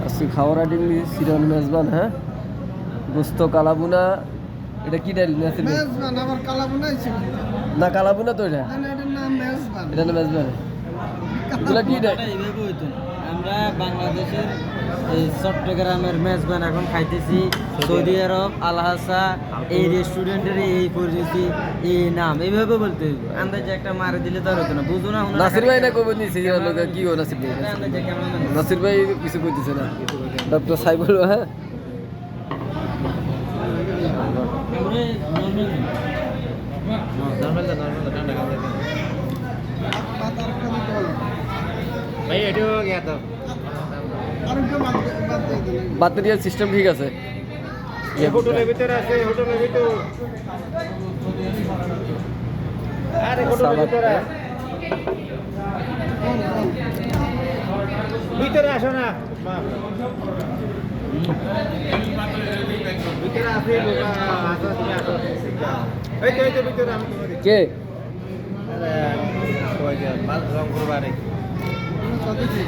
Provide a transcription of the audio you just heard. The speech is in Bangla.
আজকে খাওয়ার আইটেম সিরন মেজবান, হ্যাঁ, গোস্ত কালাবুনা। এটা কি ডাল? মেজবান আবার কালাবুনা আছে না, কালাবুনা তো এটা, এটার নাম মেজবান। এটা না মেজবান। এগুলা কি ডাল? এইভাবে হইতো না। আমরা বাংলাদেশের এই চট্টগ্রামের মেজবান এখন খাইতেছি, সৌদি আরব আলহাসা এই রেস্টুরেন্টের এই পরিচিতি এই নাম এইভাবে বলতে হইব। আন্দাজে একটা মারে দিলে তো আর হতো না, বুঝো না। নাসির ভাই না কবে নিছে লোক কি ও নাসির ভাই? আন্দাজে কেমন নাসির ভাই কিছু কইতেছে না। ডক্টর সাইবুল, হ্যাঁ, পাতার খালি বল ভাই এটাও গিয়া তো আর একটু বাদ দিয়ে দিলেন। ব্যাটারিয়াল সিস্টেম ঠিক আছে। হোটেলের ভিতরে আছে, হোটেলের ভিতরে আরে হোটেলের ভিতরে ভিতরে আসো না ভিতরে আছে আসো, তুমি আসো। এই তো ভিতরে আমি তোমাকে কে? ওই যে রংপুর বাড়ি কত কি